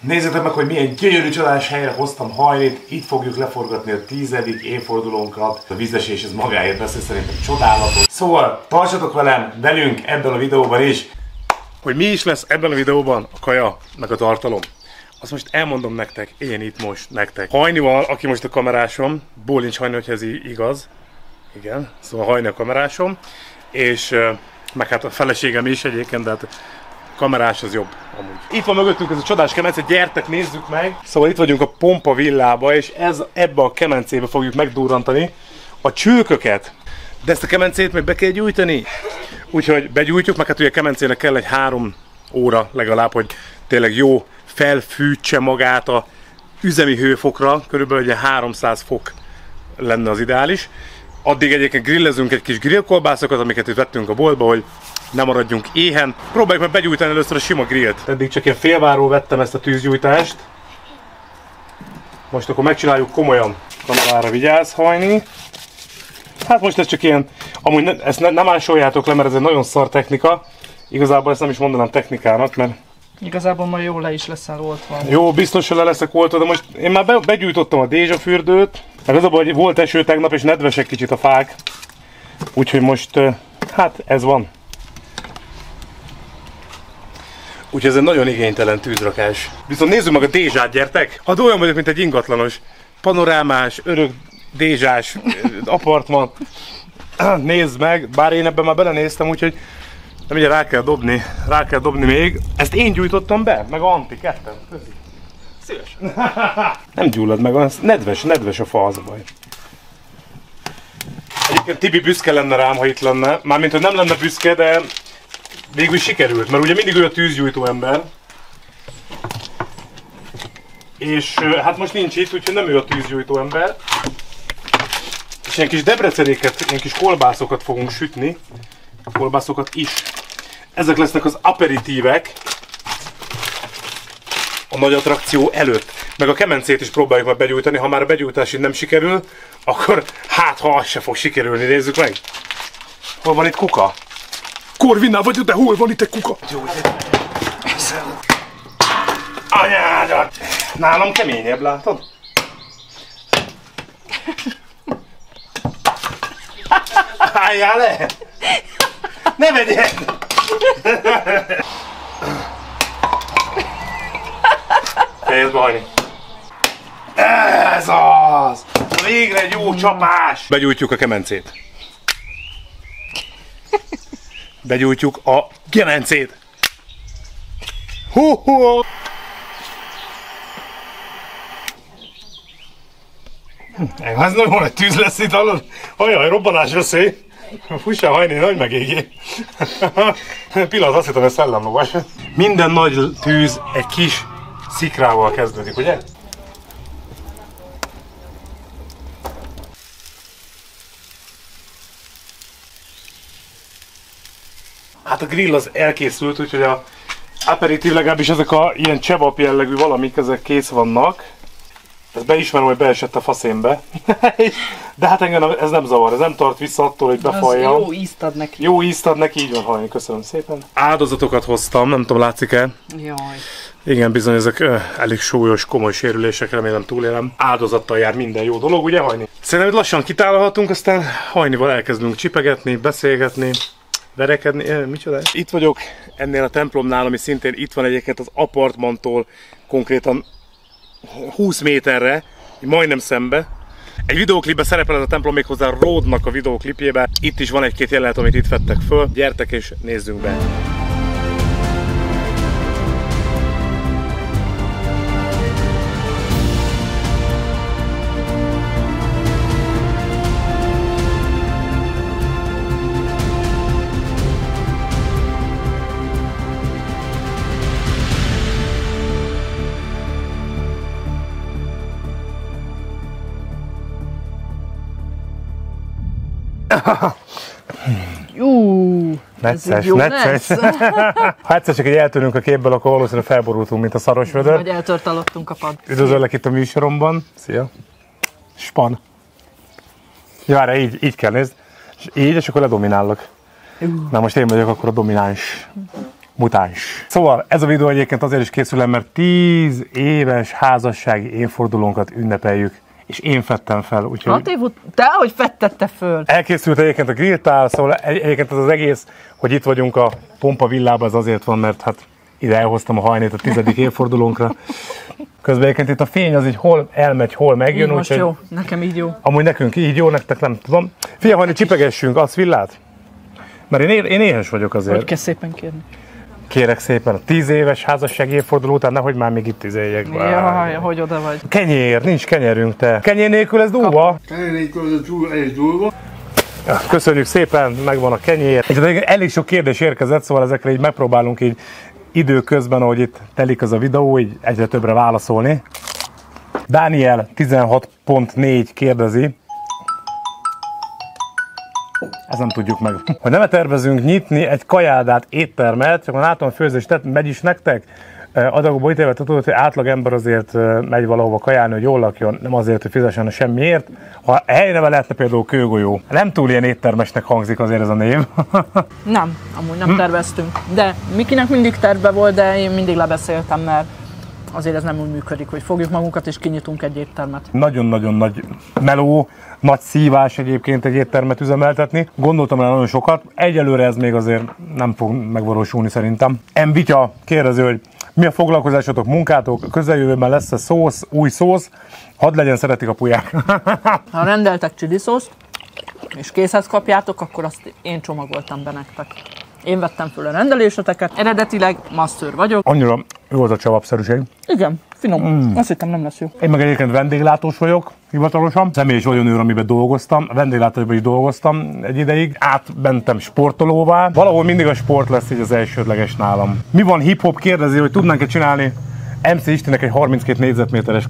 Nézzétek meg, hogy milyen gyönyörű csodás helyre hoztam Hajnit. Itt fogjuk leforgatni a 10. évfordulónkat. A vízesés ez magáért beszél, szerintem csodálatos. Szóval tartsatok velünk ebben a videóban is. Hogy mi is lesz ebben a videóban a kaja, meg a tartalom. Azt most elmondom nektek, én itt most nektek. Hajnival, aki most a kamerásom, bólincs Hajni, hogyha ez igaz. Igen, szóval Hajni a kamerásom. És meg hát a feleségem is egyébként, de hát kamerás az jobb amúgy. Itt van mögöttünk ez a csodás kemence, gyertek, nézzük meg! Szóval itt vagyunk a Pompa villába, és ebbe a kemencébe fogjuk megdurrantani a csülköket. De ezt a kemencét meg be kell gyújtani. Úgyhogy begyújtjuk, meg hát ugye a kemencének kell egy 3 óra legalább, hogy tényleg jó felfűtse magát a üzemi hőfokra, körülbelül ugye 300 fok lenne az ideális. Addig egyébként grillezünk egy kis grillkolbászokat, amiket itt vettünk a boltba, hogy ne maradjunk éhen. Próbáljuk meg begyújtani először a sima grillt. Eddig csak ilyen félváról vettem ezt a tűzgyújtást. Most akkor megcsináljuk komolyan. Kamerára vigyázz, Hajni. Hát most ez csak ilyen, amúgy ezt nem másoljátok le, mert ez egy nagyon szar technika. Igazából ezt nem is mondanám technikának, mert igazából majd jól le is leszel oltva. jó, biztos, hogy le leszek oltva, de most én már begyújtottam a dézsafürdőt. Meg az a baj, hogy volt eső tegnap, és nedvesek kicsit a fák. Úgyhogy most, hát ez van. Úgyhogy ez egy nagyon igénytelen tűzrakás. Viszont nézzük meg a dézsát, gyertek! Hát olyan vagyok, mint egy ingatlanos. Panorámás, örök dézsás apartman. Nézd meg, bár én ebben már belenéztem, úgyhogy nem ugye rá kell dobni még. Ezt én gyújtottam be, meg a Anti, ketten. Köszi. Szívesen. Nem gyullad meg, az nedves a fa, az a baj. Egyébként Tibi büszke lenne rám, ha itt lenne. Mármint, hogy nem lenne büszke, de végül sikerült, mert ugye mindig ő a tűzgyújtó ember. És hát most nincs itt, úgyhogy nem ő a tűzgyújtó ember. És ilyen kis debreceléket, ilyen kis kolbászokat fogunk sütni. Kolbászokat is. Ezek lesznek az aperitívek a nagy attrakció előtt. Meg a kemencét is próbáljuk meg begyújtani. Ha már a begyújtás így nem sikerül, akkor hát ha az se fog sikerülni. Nézzük meg. Hol van itt kuka? Korvinál vagy, de hol van itt egy kuka? Anyádat! Nálam keményebb, látod? Álljál le! Ne vegyél! Fejezd be, Hajni! Ez az! Végre egy jó csapás! Begyújtjuk a kemencét. Begyújtjuk a kemencét. Ho-ho! Ez nagyon nagy tűz lesz itt, hallod? Ajaj, robbanás veszély! Fussál, Hajni, nagy megégé! Pillanat, azt hittem, hogy szellemlovas. Minden nagy tűz egy kis szikrával kezdődik, ugye? Hát a grill az elkészült, úgyhogy a aperitív, legalábbis ezek a ilyen csevap jellegű valamik, ezek kész vannak. Ezt beismerem, hogy beesett a faszénbe. De hát engem ez nem zavar, ez nem tart vissza attól, hogy befaljam. Jó ízt ad neki. Jó ízt ad neki, így van, Hajni, köszönöm szépen. Áldozatokat hoztam, nem tudom, látszik-e? Jaj. Igen, bizony ezek elég súlyos, komoly sérülések, remélem túlélem. Áldozattal jár minden jó dolog, ugye, Hajni? Szerintem, hogy lassan kitálhatunk, aztán Hajnival elkezdünk csipegetni, beszélgetni, verekedni. Micsoda? Itt vagyok ennél a templomnál, ami szintén itt van egyébként az apartmantól konkrétan 20 méterre, majdnem szembe. Egy videóklipben szerepel ez a templom, méghozzá Ródnak a videóklipjében. Itt is van egy-két jelenet, amit itt vettek föl. Gyertek és nézzünk be! Necces, necces. Ha egyszer csak így eltűnünk a képből, akkor valószínűleg felborultunk, mint a szaros vödör. Vagy eltört alottunk a pad. Üdvözöllek itt a műsoromban. Szia. Span. Ja, várj, így kell, nézd. És így, és akkor ledominálok. Na most én vagyok akkor a domináns. mutáns. Szóval ez a videó egyébként azért is készül, mert 10 éves házassági évfordulónkat ünnepeljük, és én fettem fel, úgyhogy... 6 év te hogy fettette föl? Elkészült egyébként a grilltál, szóval egyébként ez az egész, hogy itt vagyunk a Pompa villában, az azért van, mert hát ide elhoztam a hajnét a 10. évfordulónkra. Közben egyébként itt a fény az így hol elmegy, hol megjön. Így most jó, nekem így jó. Amúgy nekünk így jó, nektek nem tudom. Figyelj, Hajni, csipegessünk, adsz villát? Mert én éhes vagyok azért. Hogy kell szépen kérni? Kérek szépen, a 10 éves házassági évforduló után nehogy már még itt izéljek. Jaj, hogy oda vagy. Kenyér, nincs kenyerünk te. Kenyér nélkül ez durva. Kenyér nélkül ez durva. Ja, köszönjük szépen, megvan a kenyér. És elég sok kérdés érkezett, szóval ezekre így megpróbálunk így időközben, ahogy itt telik az a videó, így egyre többre válaszolni. Dániel 16.4 kérdezi. Ezt nem tudjuk meg. Hogy nem tervezünk nyitni egy kajádát, éttermet, csak látom a főzést, megy is nektek? Adagokba ítélve tudod, hogy átlag ember azért megy valahova kajálni, hogy jól lakjon, nem azért, hogy fizessen a semmiért. Ha helyneve lehetne például Kőgolyó. Nem túl ilyen éttermesnek hangzik azért ez a név. Nem, amúgy nem terveztünk. De Mikinek mindig terve volt, de én mindig lebeszéltem, mert azért ez nem úgy működik, hogy fogjuk magunkat és kinyitunk egy éttermet. Nagyon-nagyon nagy meló, nagy szívás egyébként egy éttermet üzemeltetni. Gondoltam rá nagyon sokat, egyelőre ez még azért nem fog megvalósulni szerintem. Vitya kérdezi, hogy mi a foglalkozásotok, munkátok, közeljövőben lesz-e szósz, új szósz, hadd legyen, szeretik a pulyák. Ha rendeltek chili szószt, és készhez kapjátok, akkor azt én csomagoltam be nektek. Én vettem föl a rendeléseteket, eredetileg masször vagyok. Annyira jó az a csavapszerűség. Igen, finom. Azt hittem nem lesz jó. Én meg egyébként vendéglátós vagyok, hivatalosan. Személyes vagyonőr, amiben dolgoztam. Vendéglátósban is dolgoztam egy ideig. Átmentem sportolóvá. Valahol mindig a sport lesz így az elsődleges nálam. Mi van, hip-hop kérdezi, hogy tudnánk-e csinálni MC Istinek egy 32 négyzetméteres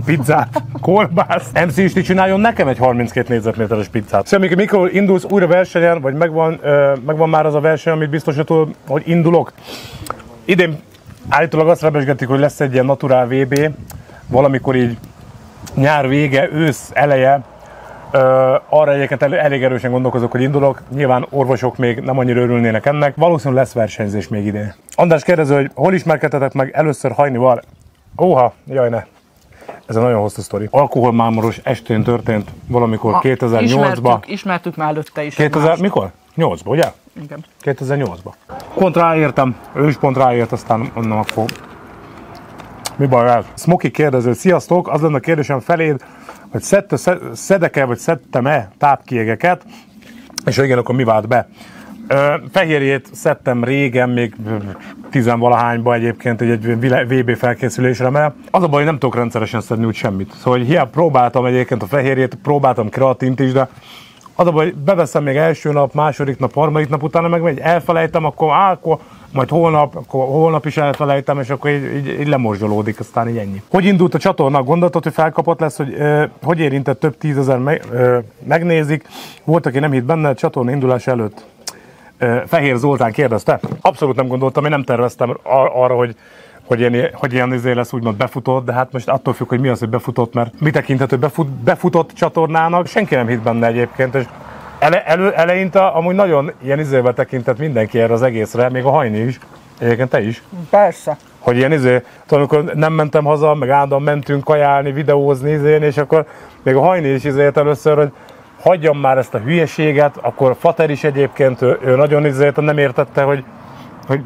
pizzát, kolbászt. MC Isti csináljon nekem egy 32 négyzetméteres pizzát. Szóval mikor indulsz újra versenyen, vagy megvan már az a verseny, amit biztosítod, hogy indulok? Idén állítólag azt rebesgetik, hogy lesz egy ilyen naturál VB, valamikor így nyár vége, ősz eleje. Arra egyébként elég erősen gondolkozok, hogy indulok. Nyilván orvosok még nem annyira örülnének ennek. Valószínűleg lesz versenyzés még idén. András kérdező, hogy hol ismerkedtetek meg először Hajnival? Óha, jaj ne. Ez egy nagyon hosszú sztori. Alkoholmámoros estén történt valamikor 2008-ban. Ismertük már előtte is. 2000, mikor? 8-ban, ugye? Igen. 2008-ban. Pont ráértem, ő is pont ráért, aztán onnan akkor... Mi baj ez? Smoky kérdező, sziasztok, az lenne a kérdésem feléd, hogy szedek-e, vagy szedtem-e tápkiégeket, és igen, akkor mi vált be? Fehérjét szedtem régen, még 10-valahányba egyébként egy VB felkészülésre, mert az a baj, hogy nem tudok rendszeresen szedni úgy semmit. Szóval hiába próbáltam egyébként a fehérjét, próbáltam kreatint is, de az a baj, hogy beveszem még első nap, második nap, harmadik nap, utána meg megy, elfelejtem, akkor majd holnap is elfelejtem, és akkor így lemorzsolódik, aztán így ennyi. Hogy indult a csatorna? Gondoltad, hogy felkapott lesz, hogy érintett több 10 000 megnézik? Volt, aki nem hitt benne a csatorna indulás előtt. Fehér Zoltán kérdezte. Abszolút nem gondoltam, én nem terveztem arra, hogy ilyen lesz úgymond befutott, de hát most attól függ, hogy mi az, hogy befutott, mert mi tekinthető befutott csatornának, senki nem hitt benne egyébként, és eleinte amúgy nagyon ilyen izével tekintett mindenki erre az egészre, még a Hajni is, egyébként te is. Persze. Hogy ilyen amikor nem mentem haza, meg állandóan mentünk kajálni, videózni, és akkor még a Hajni is először, hogy hagyjam már ezt a hülyeséget, akkor Fater is egyébként, ő nagyon nem értette, hogy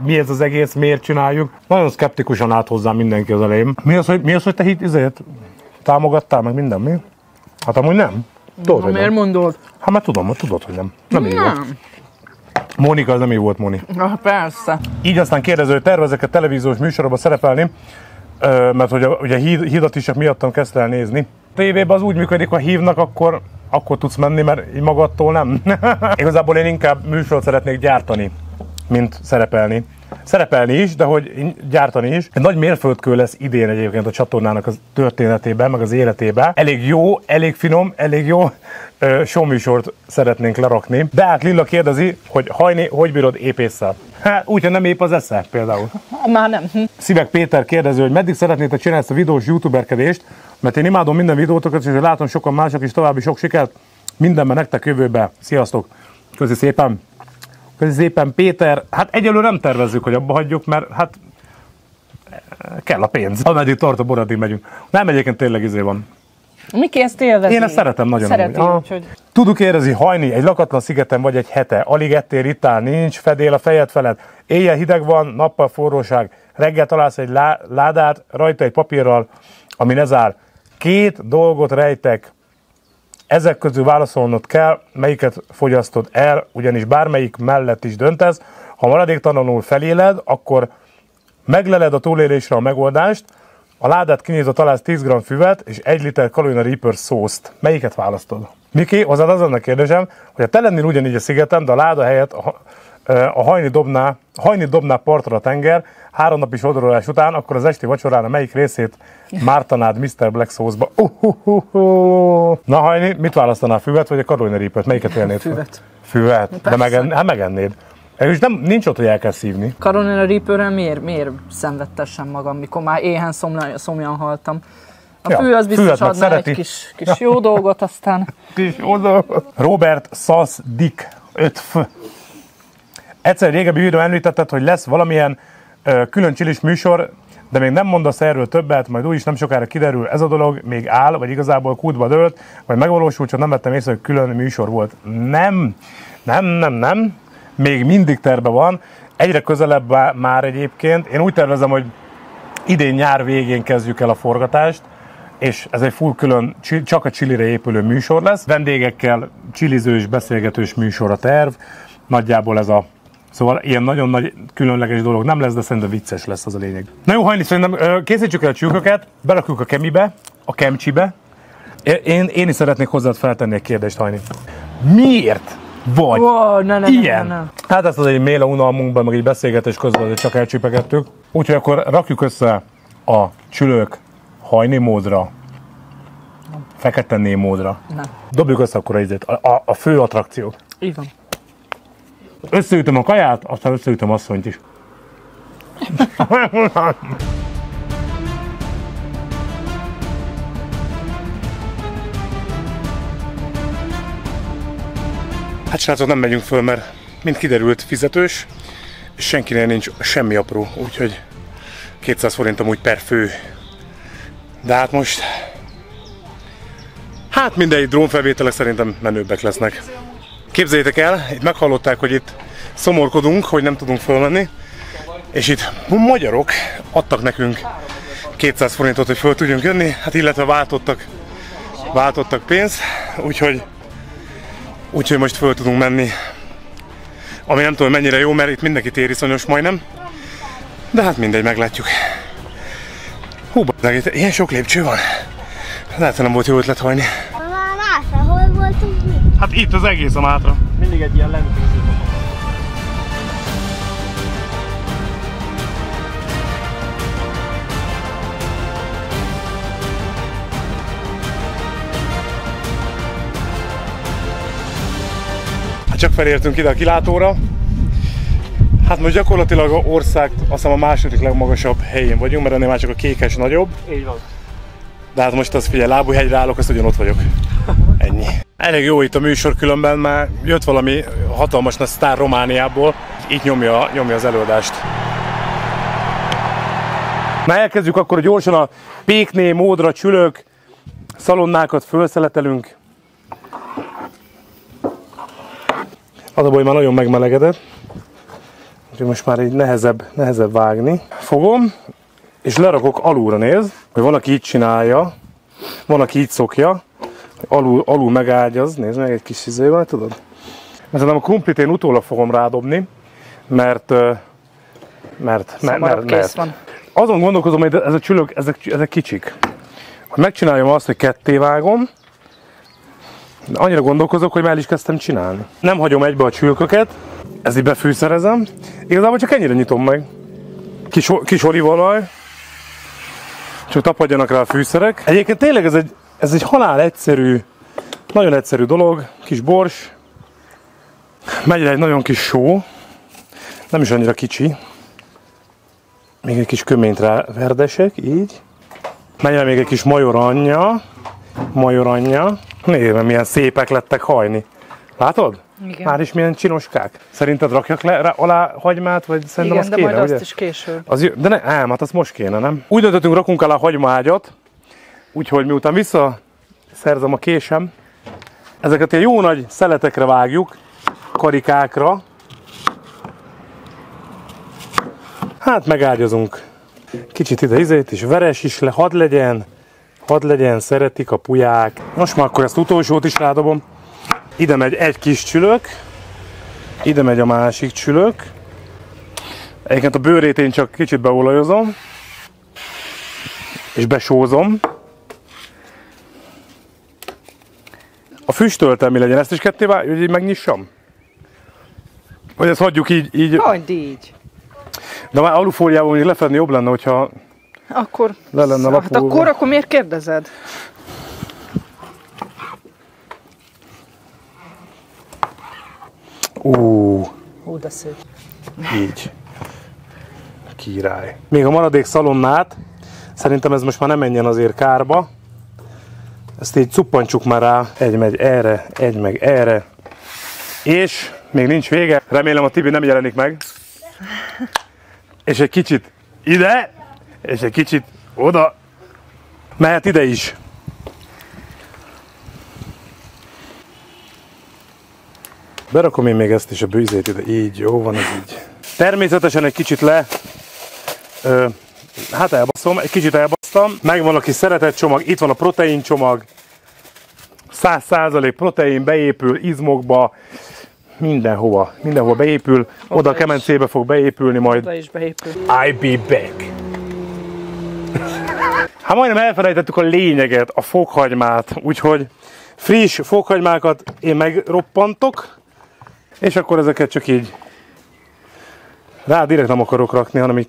mi ez az egész, miért csináljuk. Nagyon szkeptikusan állt hozzám mindenki az elején. Mi az, hogy te támogattál, meg minden, mi? Hát amúgy nem. Tudod, hogy miért nem. mondod? Hát mert tudom, tudod, hogy nem. Nem így volt. Mónika, az nem így volt, Móni. Persze. Így aztán kérdező, hogy tervezek a televíziós műsorba szerepelni, mert hogy ugye Hidat is csak miattam kezdte el nézni. Tévében az úgy működik, ha hívnak, akkor tudsz menni, mert így magadtól nem. Igazából én inkább műsort szeretnék gyártani, mint szerepelni. Szerepelni is, de hogy gyártani is. Egy nagy mérföldkő lesz idén egyébként a csatornának a történetében, meg az életében. Elég jó, elég finom, elég jó showműsort szeretnénk lerakni. Beát Lilla kérdezi, hogy Hajni, hogy bírod épésszel? Hát úgy, hogy nem épp az esze például. Már nem. Szívek Péter kérdezi, hogy meddig szeretnétek csinálni ezt a videós youtuberkedést, mert én imádom minden videótokat, és látom sokan mások is, további sok sikert. Mindenben nektek jövőbe. Sziasztok! Köszi szépen! Szépen Péter, hát egyelőre nem tervezzük, hogy abba hagyjuk, mert hát kell a pénz. Ameddig tart a bor, addig megyünk. Nem, egyébként tényleg izé van. Miki ezt élvezi. Én ezt szeretem nagyon. Szereti, úgyhogy... Tudjuk érezni, hajni egy lakatlan szigeten vagy egy hete, alig ettél, ittál, nincs fedél a fejed felett, éjjel hideg van, nappal forróság, reggel találsz egy ládát, rajta egy papírral, ami ne zár. 2 dolgot rejtek, ezek közül válaszolnod kell, melyiket fogyasztod el, ugyanis bármelyik mellett is döntesz. Ha maradéktalanul feléled, akkor megleled a túlélésre a megoldást, a ládát kinyitva találsz 10 g füvet és 1 liter Carolina Reaper szószt. Melyiket választod? Miki, hozzád az a kérdésem, hogy ha te lennél ugyanígy a szigeten, de a láda helyett a hajni dobná partra a tenger, 3 napi sodorolás után, akkor az esti vacsorára melyik részét mártanád Mr. Black szószba? Na hajni, mit választanál, füvet vagy a Carolina Reapert? Melyiket élnéd? Füvet. Füvet? De megennéd. És nincs ott, hogy el kell szívni. Carolina Reaperrel miért szenvedtessem magam, mikor már éhen szomjan haltam. A fű az biztos adná egy kis jó dolgot, aztán... Kis jó dolgot. Robert Sass Dick 5F. Egyszer régebbi videó említetted, hogy lesz valamilyen külön csilis műsor, de még nem mondasz erről többet, majd úgyis nem sokára kiderül, ez a dolog még áll, vagy igazából kútba dőlt, vagy megvalósult, csak nem vettem észre, hogy külön műsor volt. Nem. Még mindig terve van, egyre közelebb már egyébként. Én úgy tervezem, hogy idén nyár végén kezdjük el a forgatást, és ez egy full külön, csak a chilire épülő műsor lesz. Vendégekkel chilizős, beszélgetős műsor a terv. Nagyjából ez a... Szóval ilyen nagyon nagy, különleges dolog nem lesz, de szerintem vicces lesz, az a lényeg. Na jó, Hajni, szerintem készítsük el a csülköket, berakjuk a kemibe, a kemcsibe. Én is szeretnék hozzád feltenni egy kérdést, Hajni. Miért vagy ilyen? Ne. Hát ezt az egy méla unalmunkban, meg egy beszélgetés közben csak elcsipegettük. Úgyhogy akkor rakjuk össze a csülök Hajni módra, Fekete Némódra. Nem. Dobjuk össze akkor a fő attrakciót. Így van. Összeütöm a kaját, aztán összeütöm asszonyt is. Hát srácok, nem megyünk föl, mert mint kiderült fizetős, és senkinél nincs semmi apró, úgyhogy 200 forint amúgy per fő. De hát most... Hát mindegy, drónfelvételek szerintem menőbbek lesznek. Képzeljétek el, itt meghallották, hogy itt szomorkodunk, hogy nem tudunk fölmenni, és itt magyarok adtak nekünk 200 forintot, hogy föl tudjunk jönni, hát illetve váltottak pénzt, úgyhogy most föl tudunk menni. Ami nem tudom mennyire jó, mert itt mindenki tériszonyos majdnem, de hát mindegy, meglátjuk. Hú, itt ilyen sok lépcső van. Lehet, hogy nem volt jó ötlet hajni. Hol voltunk mi? Hát itt az egész a Mátra. Mindig egy ilyen lentésű. Hát csak felértünk ide a kilátóra. Hát most gyakorlatilag a ország azt hiszem a második legmagasabb helyén vagyunk, mert ennél már csak a Kékes nagyobb. Így van. De hát most azt figyelj, Lábújhegyre állok, azt ugyanott vagyok. Ennyi. Elég jó itt a műsor, különben már jött valami hatalmas nagy sztár Romániából. Itt nyomja az előadást. Na elkezdjük akkor gyorsan a Pékné, Módra, Csülök szalonnákat felszeletelünk. Az a baj, már nagyon megmelegedett. Úgyhogy most már így nehezebb vágni. Fogom, és lerakok alulra, nézd, hogy van, aki így csinálja, van, aki így szokja, alul megágyaz, nézd meg, egy kis izével, tudod? Mert a krumplit én utólag fogom rádobni, mert kész van. Azon gondolkozom, hogy ez a csülök, ezek kicsik. Hogy megcsináljam azt, hogy ketté vágom, de annyira gondolkozok, hogy már is kezdtem csinálni. Nem hagyom egybe a csülköket, ezt így befűszerezem, igazából csak ennyire nyitom meg. Kis olívaolaj, csak tapadjanak rá a fűszerek. Egyébként tényleg ez egy halál egyszerű, nagyon egyszerű dolog, kis bors, megy egy nagyon kis só, nem is annyira kicsi, még egy kis köményt rá verdesek, így. Megy még egy kis majoranja, nézd, milyen szépek lettek hajni. Látod? Igen. Már is milyen csinoskák. Szerinted rakjak le alá hagymát, vagy szerintem igen, az kéne, de majd ugye? azt is később. De ne, hát az most kéne, nem? Úgy döntöttünk, rakunk alá hagymaágyat, úgyhogy miután visszaszerzem a késem, ezeket ilyen jó nagy szeletekre vágjuk, karikákra. Hát megágyazunk. Kicsit ide izét is, veres is le, hadd legyen, szeretik a pulyák. Most már akkor ezt utolsót is rádobom. Ide megy egy kis csülök, ide megy a másik csülök. Egyébként a bőrét én csak kicsit beolajozom, és besózom. A füstöltem mi legyen, ezt is ketté hogy így megnyissam? Vagy ezt hagyjuk így? Hagyd így. De már alufóliával mondjuk lefedni jobb lenne, hogyha Akkor, le lenne hát lapulva. akkor miért kérdezed? De szép. Így. Király. Még a maradék szalonnát, szerintem ez most már nem menjen azért kárba. Ezt így cuppantsuk már rá, egy megy erre, egy meg erre. És még nincs vége, remélem a Tibi nem jelenik meg. És egy kicsit ide, és egy kicsit oda. Mehet ide is. Berakom én még ezt is a bőzét ide, így, jó van ez így. Természetesen egy kicsit hát elbaszom, egy kicsit elbasztam. Megvan a kis szeretett csomag, itt van a protein csomag. 100% protein beépül izmokba, mindenhova beépül. Oda a kemencébe fog beépülni majd. Oda is beépül. I'll be back. Hát majdnem elfelejtettük a lényeget, a fokhagymát, úgyhogy friss fokhagymákat én megroppantok, és akkor ezeket csak így rá direkt nem akarok rakni, hanem így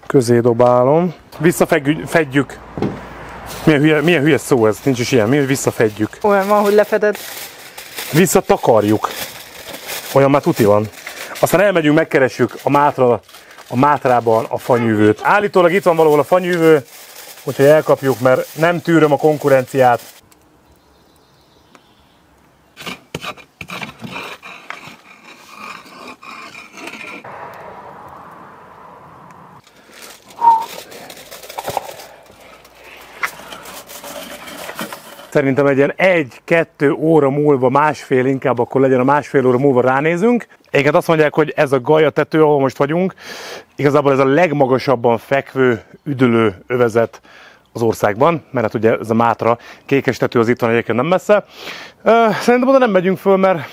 közé dobálom. Visszafedjük. Milyen hülye szó ez? Nincs is ilyen. Mi visszafedjük? Olyan van, hogy lefeded. Visszatakarjuk. Olyan már tuti van. Aztán elmegyünk, megkeressük a Mátrában a fanyűvőt. Állítólag itt van valahol a fanyűvő, úgyhogy elkapjuk, mert nem tűröm a konkurenciát. Szerintem egy ilyen 1-2 óra múlva, másfél, inkább akkor legyen a másfél óra múlva ránézünk. Egyébként azt mondják, hogy ez a Gaja tető, ahol most vagyunk, igazából ez a legmagasabban fekvő üdülő övezet az országban, mert hát ugye ez a Mátra, Kékes tető az itt van egyébként nem messze. Szerintem oda nem megyünk föl, mert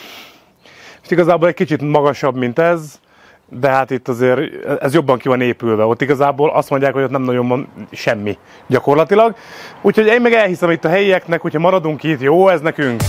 igazából egy kicsit magasabb, mint ez, de hát itt azért ez jobban ki van épülve. Ott igazából azt mondják, hogy ott nem nagyon van semmi gyakorlatilag. Úgyhogy én meg elhiszem itt a helyieknek, hogyha maradunk itt, jó ez nekünk.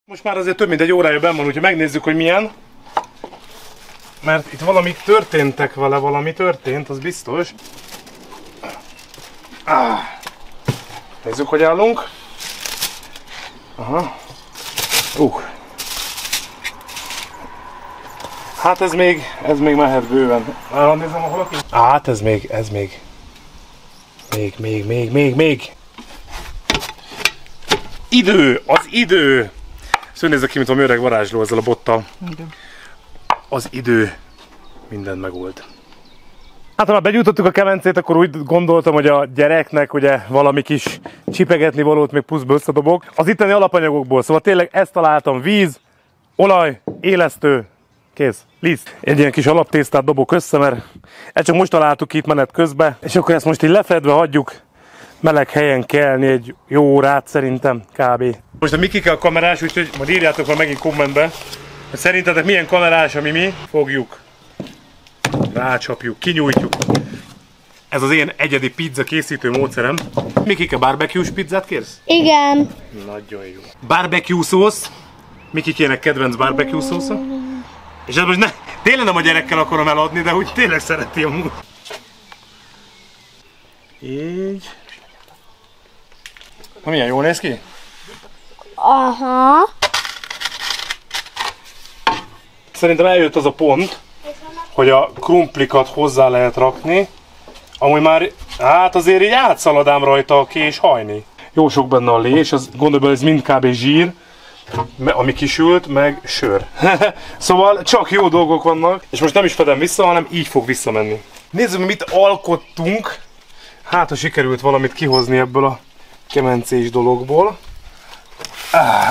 Most már azért több mint egy órája benn van, úgyhogy megnézzük, hogy milyen. Mert itt valami történtek vele, valami történt, az biztos. Nézzük, hogy állunk. Aha. Hát ez még mehet bőven. Nézem, ahol aki. Hát ez még. Még. Idő! Az idő! Szóval nézzek ki, mint valami öreg varázsló ezzel a bottal. Igen. Az idő mindent megold. Hát ha már begyújtottuk a kemencét, akkor úgy gondoltam, hogy a gyereknek ugye valami kis csipegetni valót még pluszba összedobok. Az itteni alapanyagokból, szóval tényleg ezt találtam: víz, olaj, élesztő, kész, liszt. Egy ilyen kis alaptésztát dobok össze, mert ezt csak most találtuk itt menet közben, és akkor ezt most így lefedve hagyjuk meleg helyen kelni egy jó órát szerintem kb. Most a Mikike a kamerás, úgyhogy majd írjátok már megint kommentbe, hogy szerintetek milyen kamerás, ami mi fogjuk, rácsapjuk, kinyújtjuk. Ez az én egyedi pizza készítő módszerem. Mikike, barbecue-s pizzát kérsz? Igen. Nagyon jó. Barbecue szósz. Mikikének kedvenc barbecue szósza. És ez most tényleg nem a gyerekkel akarom eladni, de úgy tényleg szereti amúgy. Így. Na milyen jól néz ki? Aha. Szerintem eljött az a pont, hogy a krumplikat hozzá lehet rakni. Amúgy már, hát azért így átszaladám rajta a kés hajni. Jó sok benne a lé, és az, gondolj bele, ez mind kb. Zsír, ami kisült, meg sör. Szóval csak jó dolgok vannak, és most nem is fedem vissza, hanem így fog visszamenni. Nézzük, mit alkottunk. Hát, ha sikerült valamit kihozni ebből a kemencés dologból.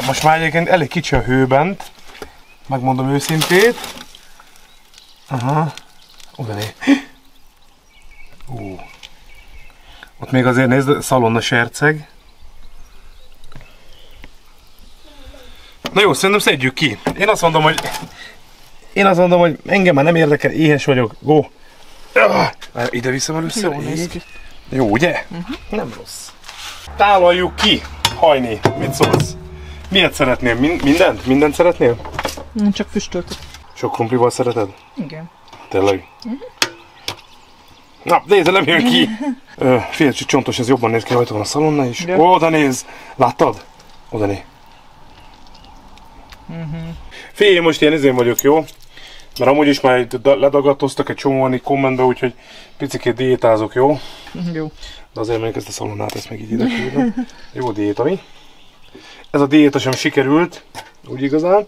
Most már egyébként elég kicsi a hő bent, megmondom őszintét. Aha, oda né. Ott még azért nézd, szalonna serceg. Na jó, szerintem szedjük ki. Én azt mondom, hogy engem már nem érdekel, éhes vagyok. Go! Ide viszem először. Jó néz ki. Jó, ugye? Nem rossz. Tálaljuk ki. Hajni, mit szólsz? Miért szeretnél? Mindent? Mindent szeretnél? Csak füstöltet. Sok krumplival szereted? Igen. Tényleg? Na, nézd, nem jön ki! Fél csontos, ez jobban néz ki, rajta van a szalonna is. De. Oda néz! Láttad? Oda néz. Fél, most ilyen izén vagyok, jó? Mert amúgy is már ledagadtoztak egy csomóan itt kommentbe, úgyhogy picikét diétázok, jó? Jó. De azért mondjuk ezt a szalonnát, ezt még így ide küldöm. Jó diéta, mi? Ez a diéta sem sikerült, úgy igazán.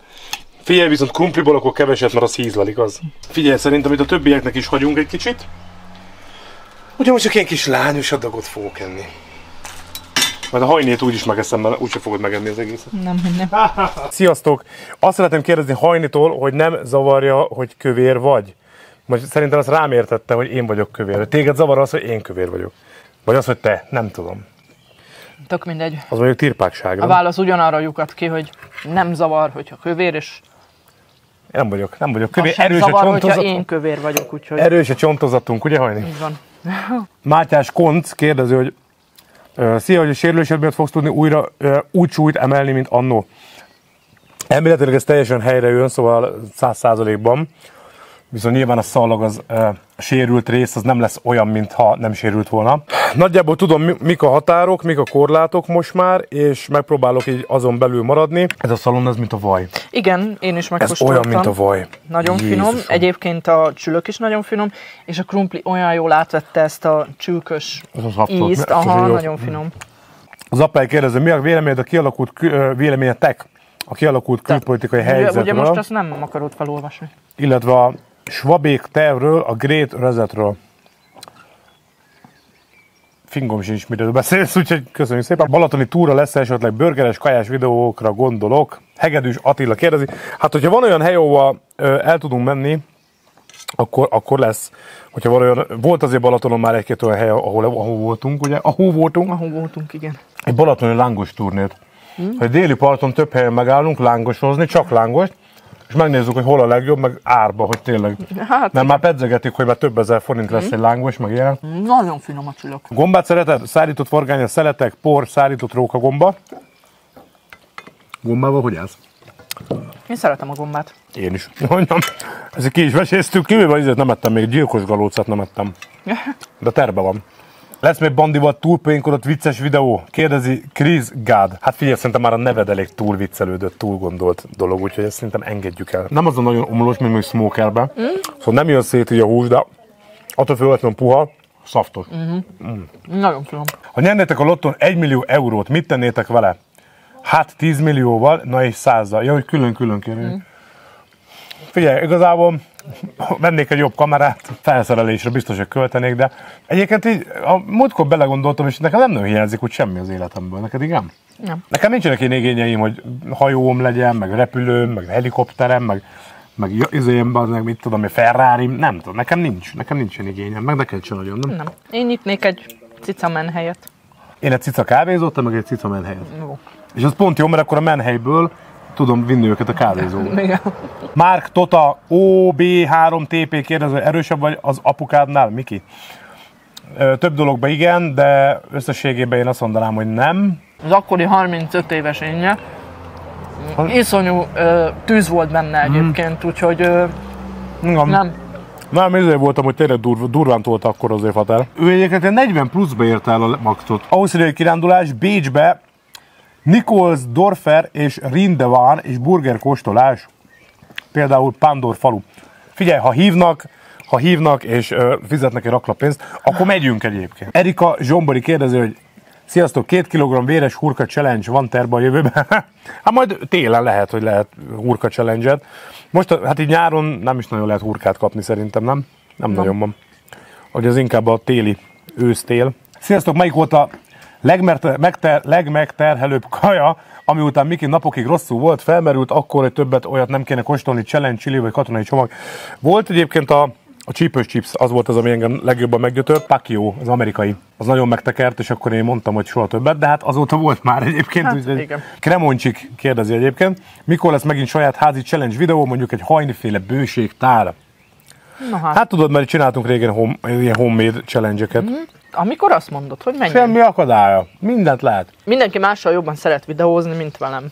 Figyelj, viszont krumpliból akkor keveset, mert az hízlelik az. Figyelj, szerintem itt a többieknek is hagyunk egy kicsit. Ugye most csak ilyen kis lányos adagot fogok enni. Majd a hajnét úgyis megeszem, mert úgyse fogod megenni az egészet. Nem. Sziasztok! Azt szeretném kérdezni Hajnitól, hogy nem zavarja, hogy kövér vagy? Most szerintem azt rám értette, hogy én vagyok kövér. Téged zavar az, hogy én kövér vagyok. Vagy az, hogy te. Nem tudom. Tök mindegy. Az mondjuk tirpákság. A válasz ugyanarra lyukat ki, hogy nem zavar, hogyha kövér, és Nem vagyok kövér. az sem Erős a zavar, hogyha csontozatunk. én kövér vagyok, úgyhogy Erős a csontozatunk, ugye Hajni? így van. Mátyás Konc kérdezi, hogy szia, hogy a sérülésed miatt fogsz tudni újra úgy súlyt emelni, mint annó. Elméletileg ez teljesen helyre jön, szóval 100%-ban. Viszont nyilván a szalag, az a sérült rész, az nem lesz olyan, mintha nem sérült volna. Nagyjából tudom, mik a határok, mik a korlátok most már, és megpróbálok így azon belül maradni. Ez a szalon, ez mint a vaj. Igen, én is Ez megkóstoltam. olyan, mint a vaj. Nagyon Jézusom. finom. Egyébként a csülök is nagyon finom, és a krumpli olyan jól átvette ezt a csülkös Az abszolút- ízt. abszolút Aha, jó. nagyon finom. Az apály kérdező, mi a véleményed a kialakult véleményetek a kialakult külpolitikai Ugye helyzetről, most ezt nem akarod felolvasni. illetve a Schwabék tervről, a Great Resetről. Fingom sincs, miről beszélsz, úgyhogy köszönjük szépen. Balatoni túra lesz esetleg burgeres, kajás videókra gondolok. Hegedűs Attila kérdezi. Hát, hogyha van olyan hely, ahova el tudunk menni, akkor lesz. Hogyha van olyan, volt azért Balatonon már egy-két olyan hely, ahol voltunk, ugye? Ahol voltunk, igen. egy balatoni lángos turnét. Hogy déli parton több helyen megállunk lángosozni, csak lángost, és megnézzük, hogy hol a legjobb, meg árba, hogy tényleg. Hát, Mert már pedzegetik, hogy már több ezer forint lesz egy lángos, meg ilyen. nagyon finom a csülök. Gombát szereted? Szárított vargánya, szeletek, por, szárított rókagomba. Gombával hogy állsz? Én szeretem a gombát. Én is. Mondjam, ezt ki is veséztük, kivéve azért nem ettem, még gyilkos galócát nem ettem. De terve van. Lesz még Bandival túlpénkodott vicces videó? Kérdezi Chris God. Hát figyelj, szerintem már a neved elég túl viccelődött, túl gondolt dolog, úgyhogy ezt szerintem engedjük el. Nem azon nagyon omlós, mint mondjuk smokerbe. Szóval nem jön szét így a hús, de attól függetlenül puha, szaftos. Nagyon finom. Ha nyernétek a lottón 1 millió eurót, mit tennétek vele? Hát 10 millióval, na és 100-zal. Ja, hogy külön-külön kérünk. Figyelj, igazából vennék egy jobb kamerát, felszerelésre biztos, hogy költenék, de egyébként így a múltkor belegondoltam, és nekem nem hiányzik úgy semmi az életemből. Neked igen? Nem. Nekem nincsenek én igényeim, hogy hajóm legyen, meg repülőm, meg helikopterem, meg izémben, meg mit tudom, Ferrari, nem tudom, nekem nincsen igényem, meg neked sem nagyon, nem? Nem. Én nyitnék egy cica menhelyet. Én egy cica kávézót, meg egy cica menhelyet. Jó. És az pont jó, mert akkor a menhelyből tudom vinni őket a kávézóba. Igen. Márk Tota OB3TP kérdező, erősebb vagy az apukádnál, Miki? Több dologban igen, de összességében én azt mondanám, hogy nem. Az akkori 35 éves énje. Iszonyú tűz volt benne egyébként, úgyhogy nem. Nem, ezért voltam, hogy tényleg durván tolta akkor azért Fater. Ő egyébként 40 pluszba ért el a maxot. Ausztriai kirándulás, Bécsbe, Nichols, Dorfer és Rindevan és burger kóstolás. Például Pándor falu. Figyelj, ha hívnak és fizetnek egy raklapénzt, akkor megyünk egyébként. Erika Zsombori kérdezi, hogy sziasztok, 2 kg véres hurka challenge van terve a jövőben? Hát majd télen lehet, hogy lehet hurka challenge-et. Most, hát így nyáron nem is nagyon lehet hurkát kapni szerintem, nem? Nem nagyon van. Hogy ez inkább a téli, ősztél. Sziasztok, melyik volt a legmegterhelőbb kaja, ami után Miki napokig rosszul volt, felmerült akkor, hogy többet olyat nem kéne kóstolni, challenge, chili vagy katonai csomag. Volt egyébként a csípős chips, az volt az, ami engem legjobban meggyötört, Pacquiao, az amerikai. Az nagyon megtekert, és akkor én mondtam, hogy soha többet, de hát azóta volt már egyébként. Hát, igen. Kremoncsik kérdezi egyébként, mikor lesz megint saját házi challenge videó, mondjuk egy hajniféle bőségtár. Hát tudod, mert csináltunk régen ilyen homemade challenge-eket. Amikor azt mondod, hogy menjen. Semmi akadálya, mindent lehet. Mindenki mással jobban szeret videózni, mint velem.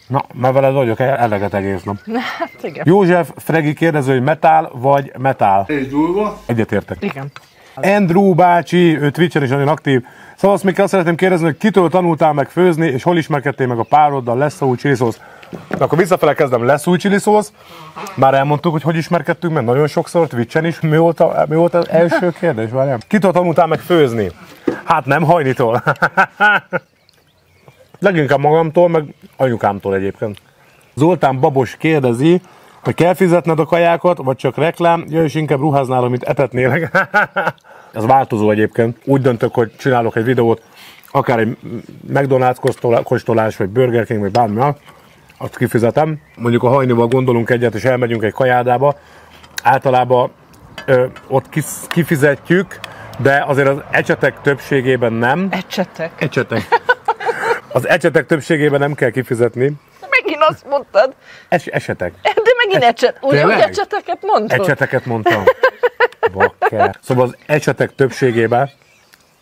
Na, mert veled vagyok eleget egész nap. Hát igen. József Fregi kérdező, hogy metál vagy metál? És durva. Egyetértek. Igen. Andrew bácsi, ő Twitchen is nagyon aktív. Szóval azt még azt szeretném kérdezni, hogy kitől tanultál meg főzni, és hol ismerkedtél meg a pároddal, lesz szó chili sauce. Akkor visszafele kezdem, lesz új chili sauce. Már elmondtuk, hogy ismerkedtünk meg nagyon sokszor, Twitchen is. Mi volt az első kérdés? Várjál. Kitől tanultál meg főzni? Hát nem Hajnitól. Leginkább magamtól, meg anyukámtól egyébként. Zoltán Babos kérdezi, hogy kell fizetned a kajákat, vagy csak reklám, jöjj és inkább ruháznál, amit etetnélek. Ez változó egyébként. Úgy döntök, hogy csinálok egy videót, akár egy McDonald's kóstolás, vagy Burger King, vagy bármi, azt kifizetem. Mondjuk a Hajnival gondolunk egyet, és elmegyünk egy kajádába. Általában ott kifizetjük, de azért az ecsetek többségében nem. Ecsetek. Az ecsetek többségében nem kell kifizetni. Megint azt mondtad. Esetek. De megint ecset. Úgy ecseteket mondtad. Ecseteket mondtam. Bakker. Szóval az esetek többségében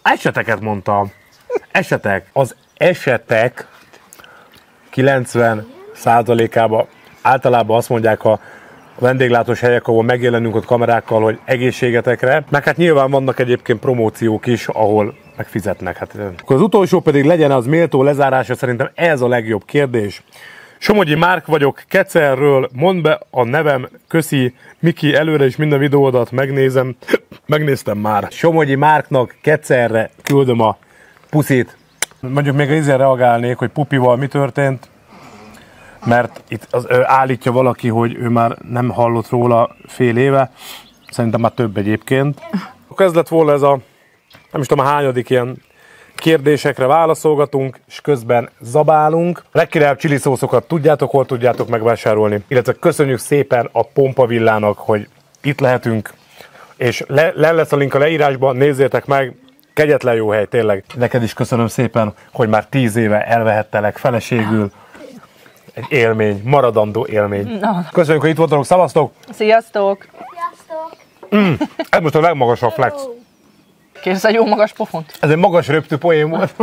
eseteket mondtam. Esetek. Az esetek 90%-ában általában azt mondják a vendéglátós helyek, ahol megjelenünk ott kamerákkal, hogy egészségetekre. Meg hát nyilván vannak egyébként promóciók is, ahol megfizetnek. Hát, akkor az utolsó pedig legyen az méltó lezárása, szerintem ez a legjobb kérdés. Somogyi Márk vagyok, Kecerről, mondd be a nevem, köszi, Miki, előre is minden videódat megnéztem már. Somogyi Márknak Kecerre küldöm a puszit. Mondjuk még ezzel reagálnék, hogy Pupival mi történt, mert itt állítja valaki, hogy ő már nem hallott róla fél éve, szerintem már több egyébként. Akkor ez lett volna ez a, nem is tudom, a hányadik ilyen kérdésekre válaszolgatunk, és közben zabálunk. Legkirályabb chili szószokat tudjátok, hol tudjátok megvásárolni. Illetve köszönjük szépen a Pompavillának, hogy itt lehetünk, és le lesz a link a leírásban, nézzétek meg, kegyetlen jó hely, tényleg. Neked is köszönöm szépen, hogy már 10 éve elvehettelek feleségül. Egy élmény, maradandó élmény. Köszönjük, hogy itt voltatok, szavaztok! Sziasztok! Ez most a legmagasabb flex. Kérsz egy jó magas pofont? Ez egy magas röptű poén volt.